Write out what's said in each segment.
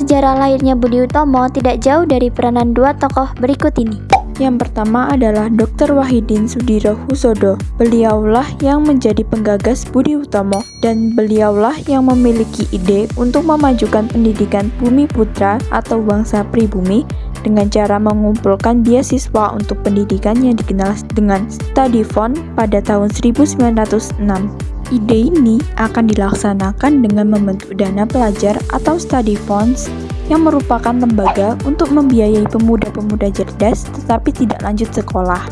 sejarah lahirnya Budi Utomo tidak jauh dari peranan dua tokoh berikut ini. Yang pertama adalah Dr. Wahidin Sudirohusodo. Beliaulah yang menjadi penggagas Budi Utomo dan beliaulah yang memiliki ide untuk memajukan pendidikan Bumi Putra atau bangsa pribumi dengan cara mengumpulkan beasiswa untuk pendidikan yang dikenal dengan Study Fund pada tahun 1906. Ide ini akan dilaksanakan dengan membentuk dana pelajar atau study funds yang merupakan lembaga untuk membiayai pemuda-pemuda cerdas tetapi tidak lanjut sekolah.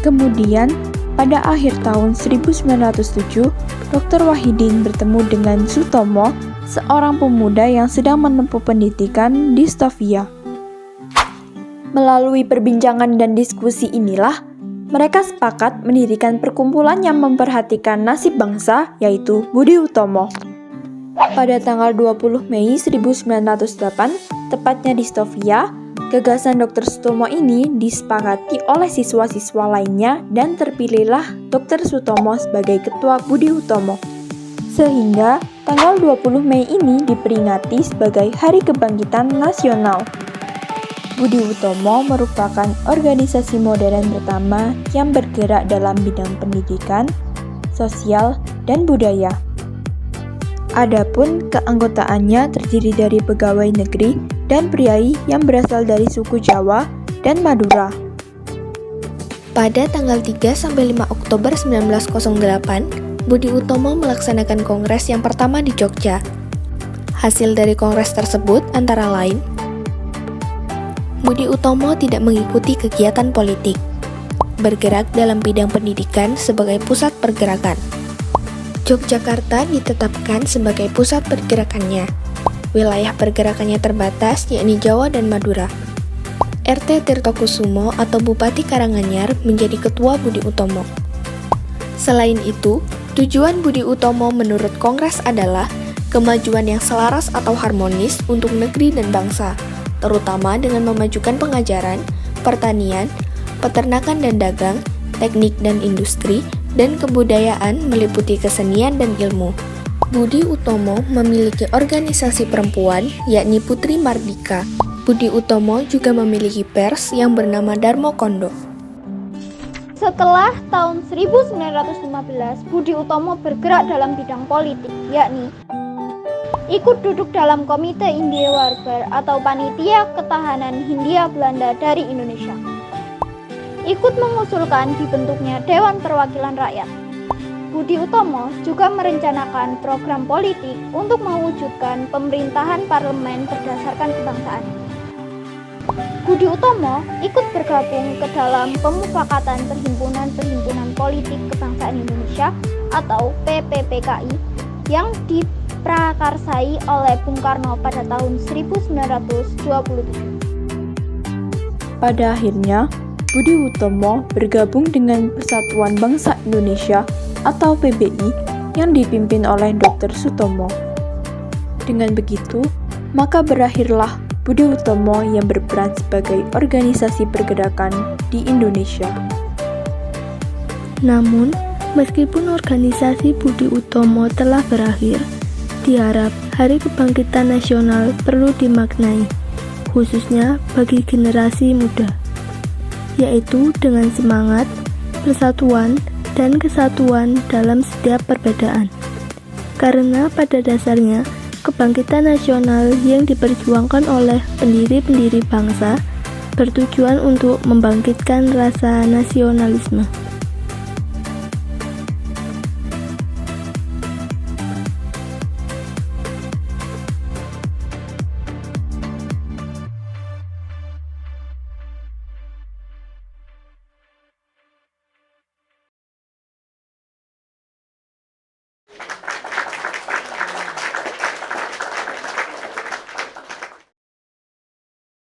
Kemudian, pada akhir tahun 1907, Dr. Wahidin bertemu dengan Sutomo, seorang pemuda yang sedang menempuh pendidikan di Stovia. Melalui perbincangan dan diskusi inilah, mereka sepakat mendirikan perkumpulan yang memperhatikan nasib bangsa, yaitu Budi Utomo. Pada tanggal 20 Mei 1908, tepatnya di Stovia, gagasan Dr. Sutomo ini disepakati oleh siswa-siswa lainnya dan terpilihlah Dr. Sutomo sebagai ketua Budi Utomo. Sehingga tanggal 20 Mei ini diperingati sebagai Hari Kebangkitan Nasional. Budi Utomo merupakan organisasi modern pertama yang bergerak dalam bidang pendidikan, sosial, dan budaya. Adapun keanggotaannya terdiri dari pegawai negeri dan priai yang berasal dari suku Jawa dan Madura. Pada tanggal 3-5 Oktober 1908, Budi Utomo melaksanakan kongres yang pertama di Jogja. Hasil dari kongres tersebut antara lain, Budi Utomo tidak mengikuti kegiatan politik, bergerak dalam bidang pendidikan sebagai pusat pergerakan. Yogyakarta ditetapkan sebagai pusat pergerakannya. Wilayah pergerakannya terbatas, yakni Jawa dan Madura. RT Tirtokusumo atau Bupati Karanganyar menjadi ketua Budi Utomo. Selain itu, tujuan Budi Utomo menurut Kongres adalah kemajuan yang selaras atau harmonis untuk negeri dan bangsa, terutama dengan memajukan pengajaran, pertanian, peternakan dan dagang, teknik dan industri, dan kebudayaan meliputi kesenian dan ilmu. Budi Utomo memiliki organisasi perempuan, yakni Putri Mardika. Budi Utomo juga memiliki pers yang bernama Darmo Kondo. Setelah tahun 1915, Budi Utomo bergerak dalam bidang politik, yakni ikut duduk dalam Komite India Warbar atau Panitia Ketahanan Hindia Belanda dari Indonesia. Ikut mengusulkan dibentuknya Dewan Perwakilan Rakyat. Budi Utomo juga merencanakan program politik untuk mewujudkan pemerintahan parlemen berdasarkan kebangsaan. Budi Utomo ikut bergabung ke dalam Pemufakatan Perhimpunan Politik Kebangsaan Indonesia atau PPPKI yang diprakarsai oleh Bung Karno pada tahun 1927. Pada akhirnya, Budi Utomo bergabung dengan Persatuan Bangsa Indonesia atau PBI yang dipimpin oleh Dr. Sutomo. Dengan begitu, maka berakhirlah Budi Utomo yang berperan sebagai organisasi pergerakan di Indonesia. Namun, meskipun organisasi Budi Utomo telah berakhir, diharap Hari Kebangkitan Nasional perlu dimaknai, khususnya bagi generasi muda, yaitu dengan semangat, persatuan, dan kesatuan dalam setiap perbedaan. Karena pada dasarnya, kebangkitan nasional yang diperjuangkan oleh pendiri-pendiri bangsa bertujuan untuk membangkitkan rasa nasionalisme.